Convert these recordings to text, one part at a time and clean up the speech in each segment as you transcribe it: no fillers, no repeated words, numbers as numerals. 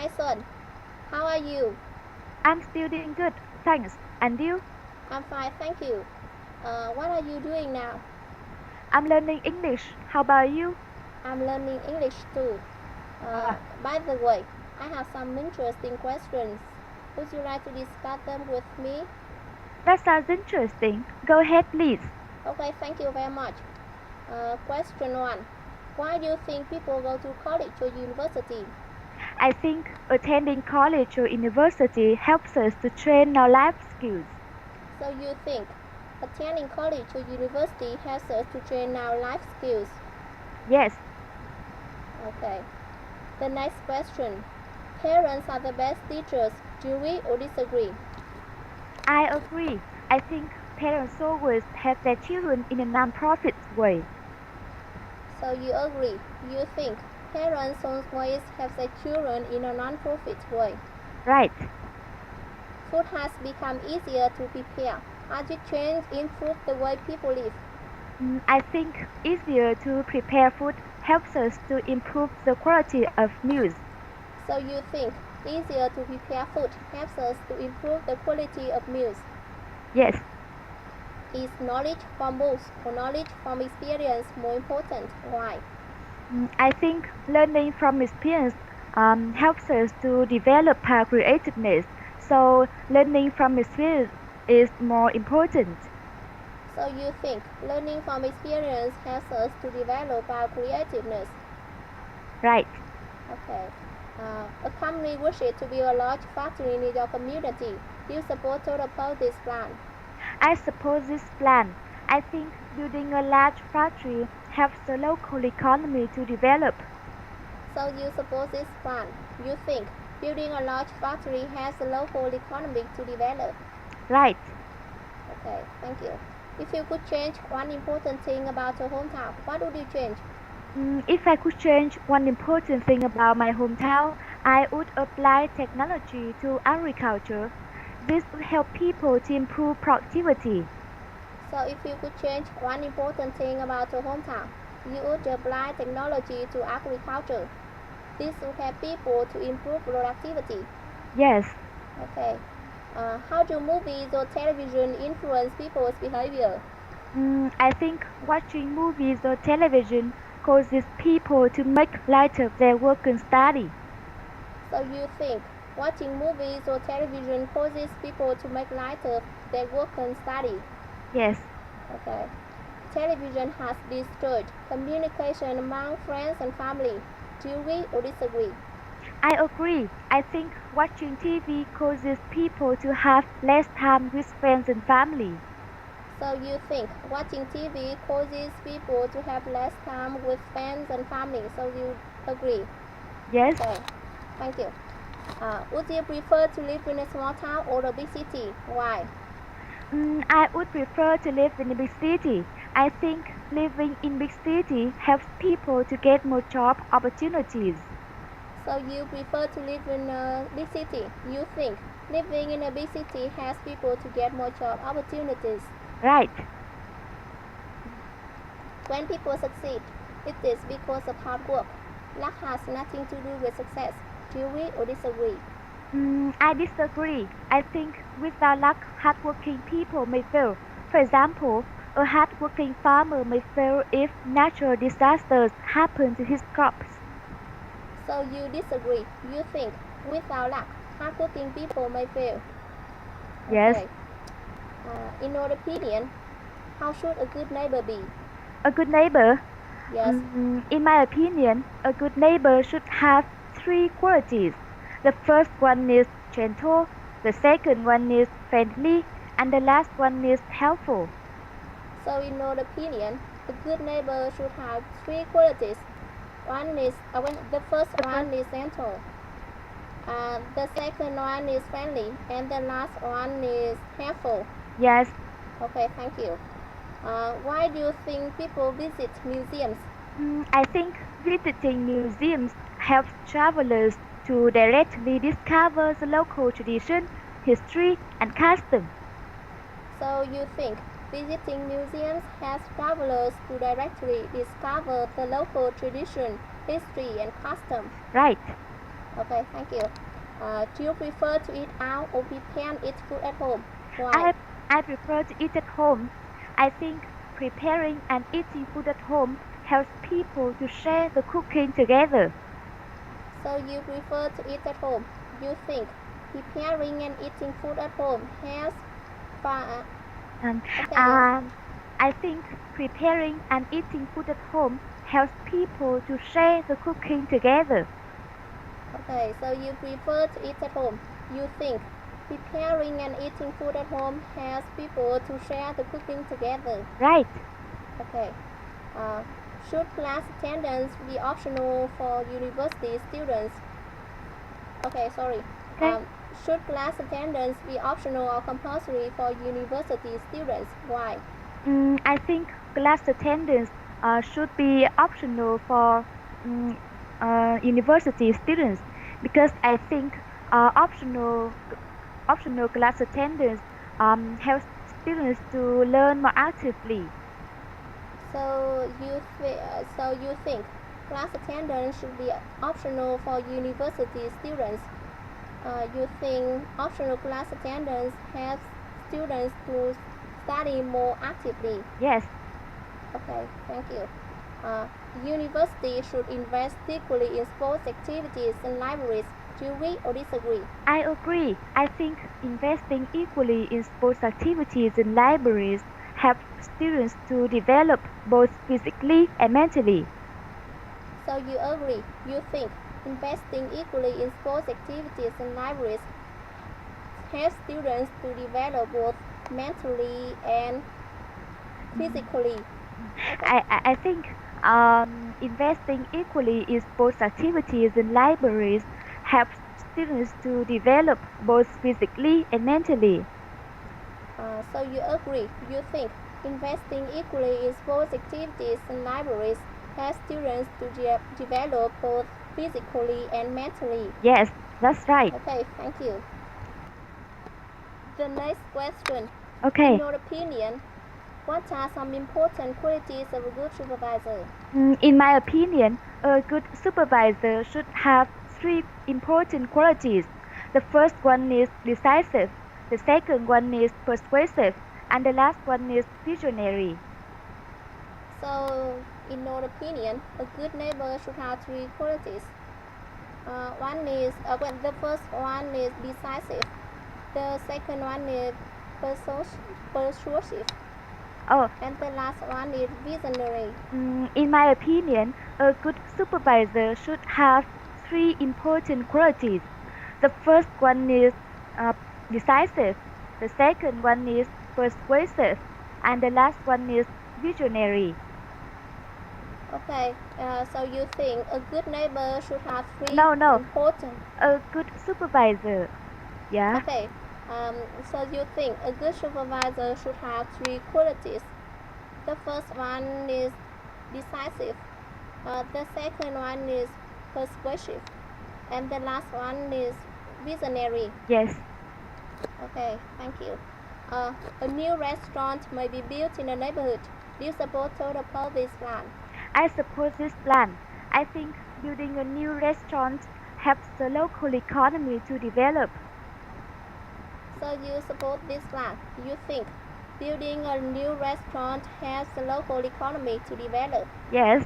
Hi Xuân, how are you? I'm still doing good, thanks. And you? I'm fine, thank you. What are you doing now? I'm learning English. How about you? I'm learning English too. Uh, Ah, by the way, I have some interesting questions. Would you like to discuss them with me? that sounds interesting. Go ahead, please. Okay, thank you very much. Question 1. Why do you think people go to college or university? I think attending college or university helps us to train our life skills. So you think attending college or university helps us to train our life skills? Yes, Okay. The next question. Parents are the best teachers. Do we or disagree? I agree. I think parents always help their children in a non-profit way. So you agree. You think parents always help their children in a non-profit way. Right. Food has become easier to prepare. Has it changed, improved the way people live? I think easier to prepare food helps us to improve the quality of meals. So you think easier to prepare food helps us to improve the quality of meals? Yes, Is knowledge from books or knowledge from experience more important? Why? I think learning from experience helps us to develop our creativeness. So learning from experience is more important. So you think learning from experience helps us to develop our creativeness? Right. Okay. A company wishes to build a large factory in your community. Do you support or oppose this plan? I suppose this plan. I think building a large factory helps the local economy to develop. So you support this plan. You think building a large factory helps the local economy to develop. Right. Okay, thank you. If you could change one important thing about your hometown, what would you change? If I could change one important thing about my hometown, I would apply technology to agriculture. This would help people to improve productivity. So if you could change one important thing about your hometown, you would apply technology to agriculture. This would help people to improve productivity. Yes, Okay. How do movies or television influence people's behavior? I think watching movies or television causes people to make light of their work and study. So you think watching movies or television causes people to make light of their work and study? Yes, Okay. Television has destroyed communication among friends and family. Do you agree or disagree? I agree. I think watching TV causes people to have less time with friends and family. So you think watching TV causes people to have less time with friends and family. So you agree. Yes, Okay. Thank you. Would you prefer to live in a small town or a big city? Why? I would prefer to live in a big city. I think living in big city helps people to get more job opportunities. So you prefer to live in a big city. You think living in a big city helps people to get more job opportunities. Right. When people succeed, it is because of hard work. Luck has nothing to do with success. Do you agree or disagree? I disagree. I think without luck, hardworking people may fail. For example, a hardworking farmer may fail if natural disasters happen to his crops. So you disagree. You think without luck, hardworking people may fail. Yes, Okay. In your opinion, how should a good neighbor be? a good neighbor. Yes. In my opinion, a good neighbor should have three qualities. The first one is gentle, the second one is friendly, and the last one is helpful. So in your opinion, a good neighbor should have three qualities. The first The first, one is gentle. The second one is friendly, and the last one is helpful. yes, Okay, thank you. Why do you think people visit museums? I think visiting museums helps travelers to directly discover the local tradition, history, and custom. So you think visiting museums helps travelers to directly discover the local tradition, history, and custom? Right. Okay, thank you. Do you prefer to eat out or prepare and eat food at home? Why? I prefer to eat at home. I think preparing and eating food at home helps people to share the cooking together. So you prefer to eat at home. You think preparing and eating food at home has fun. Um, Okay, um, I think preparing and eating food at home helps people to share the cooking together. okay. So you prefer to eat at home. You think preparing and eating food at home has people to share the cooking together. Right. Okay. Uh, should class attendance be optional for university students? Okay, sorry. Okay. Should class attendance be optional or compulsory for university students? Why? I think class attendance should be optional for mm, university students because I think optional class attendance helps students to learn more actively. So you think class attendance should be optional for university students? You think optional class attendance helps students to study more actively? Yes, Okay, thank you. Uh, University should invest equally in sports activities and libraries. Do you agree or disagree? I agree. I think investing equally in sports activities and libraries helps students to develop both physically and mentally. So you agree. You think investing equally in sports activities and libraries helps students to develop both mentally and physically. Okay. I think investing equally in sports activities and libraries helps students to develop both physically and mentally. So you agree. You think investing equally in sports activities and libraries helps students to develop both physically and mentally. Yes, that's right. Okay, thank you. The next question. Okay. In your opinion, what are some important qualities of a good supervisor? In my opinion, a good supervisor should have three important qualities. The first one is decisive, the second one is persuasive, and the last one is visionary. So, in your opinion, a good neighbor should have three qualities. The first one is decisive. The second one is persuasive. Oh, And the last one is visionary. in my opinion, a good supervisor should have three important qualities. The first one is decisive, the second one is persuasive, and the last one is visionary. Okay, so you think a good neighbor should have three No, important. a good supervisor. Yeah. Okay, so you think a good supervisor should have three qualities. The first one is decisive. The second one is persuasive, and the last one is visionary. Yes. Okay, thank you. A new restaurant may be built in a neighborhood. Do you support or oppose this plan? I support this plan. I think building a new restaurant helps the local economy to develop. So you support this plan. You think building a new restaurant helps the local economy to develop? Yes.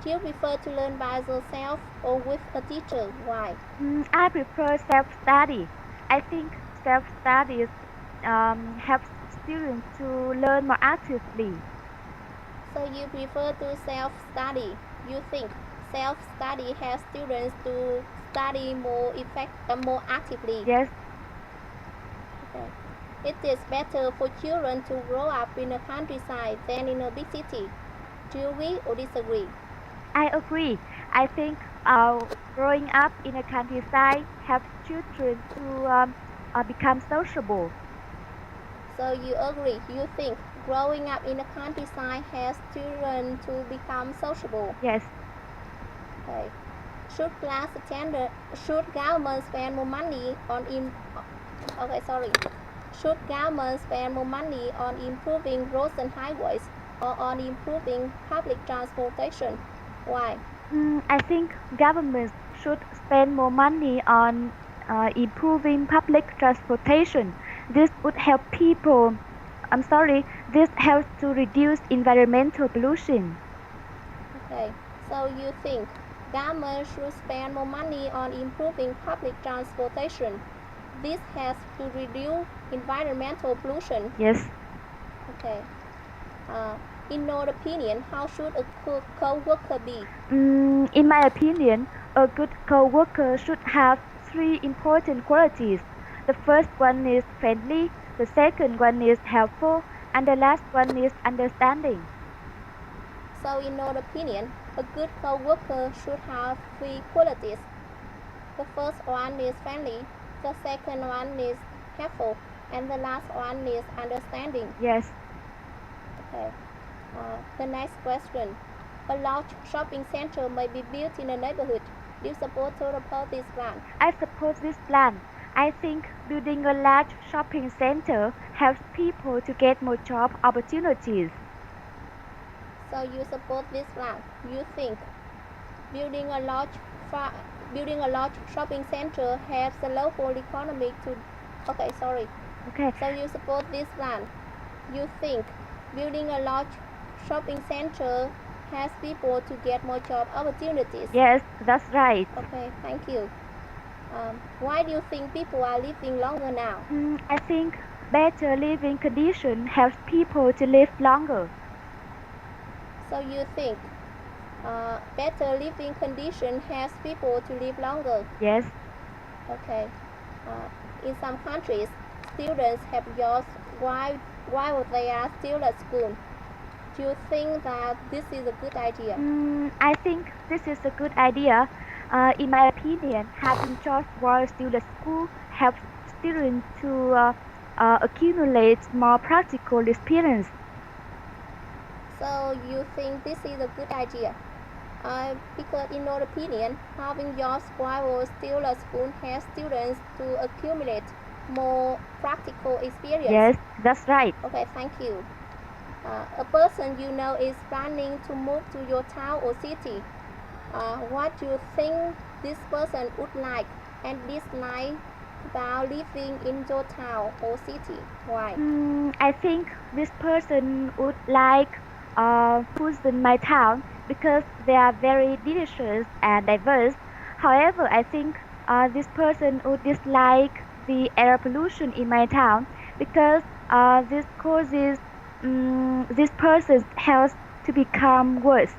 Do you prefer to learn by yourself or with a teacher? Why? I prefer self-study. I think self-study helps students to learn more actively. So you prefer to self-study. You think self-study helps students to study more actively. Yes. Okay. It is better for children to grow up in a countryside than in a big city. Do you agree or disagree? I agree. I think growing up in a countryside helps children to become sociable. So you agree. You think growing up in a countryside helps children to become sociable. Yes. Okay. Should government spend more money on Should government spend more money on improving roads and highways or on improving public transportation? Why? I think governments should spend more money on improving public transportation. This would help people. I'm sorry, this helps to reduce environmental pollution. Okay, so you think government should spend more money on improving public transportation. This has to reduce environmental pollution. Yes. Okay. In your opinion, how should a co-worker be? In my opinion, a good co-worker should have three important qualities. The first one is friendly, the second one is helpful, and the last one is understanding. So in your opinion, a good co-worker should have three qualities. The first one is friendly, the second one is helpful, and the last one is understanding. Yes. Okay. The next question. A large shopping center may be built in a neighborhood. Do you support or oppose this plan? I support this plan. I think building a large shopping center helps people to get more job opportunities. So you support this plan. You think building a large shopping center helps the local economy to. Okay, sorry. Okay. So you support this plan. You think building a large shopping center helps people to get more job opportunities. Yes, that's right. Okay, thank you. Why do you think people are living longer now? I think better living conditions helps people to live longer. So you think better living condition helps people to live longer? Yes. Okay. In some countries, students have jobs while they are still at school. Do you think that this is a good idea? I think this is a good idea. In my opinion, having jobs while still at school helps students to accumulate more practical experience. So you think this is a good idea? Because in your opinion, having jobs while still at school helps students to accumulate more practical experience. Yes, that's right. Okay, thank you. A person you know is planning to move to your town or city. What do you think this person would like and dislike about living in your town or city? Why? I think this person would like foods in my town because they are very delicious and diverse. However, I think this person would dislike the air pollution in my town because this causes this person's health to become worse.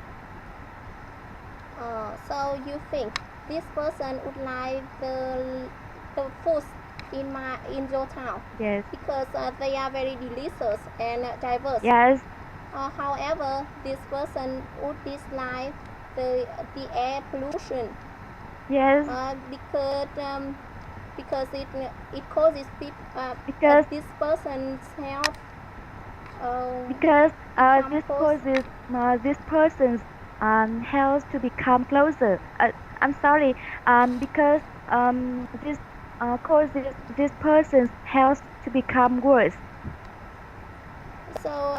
So you think this person would like the foods in your town? Yes. Because they are very delicious and diverse. Yes. However, this person would dislike the air pollution. Yes. Because it causes because this person's health. Because this causes this person's health to become closer. I'm sorry. Because this causes this person's health to become worse. So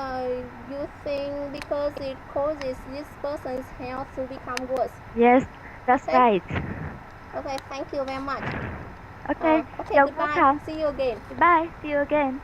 you think because it causes this person's health to become worse? Yes, that's okay. Right. Okay, thank you very much. Okay, okay, you're goodbye. welcome. See you again. Goodbye. See you again.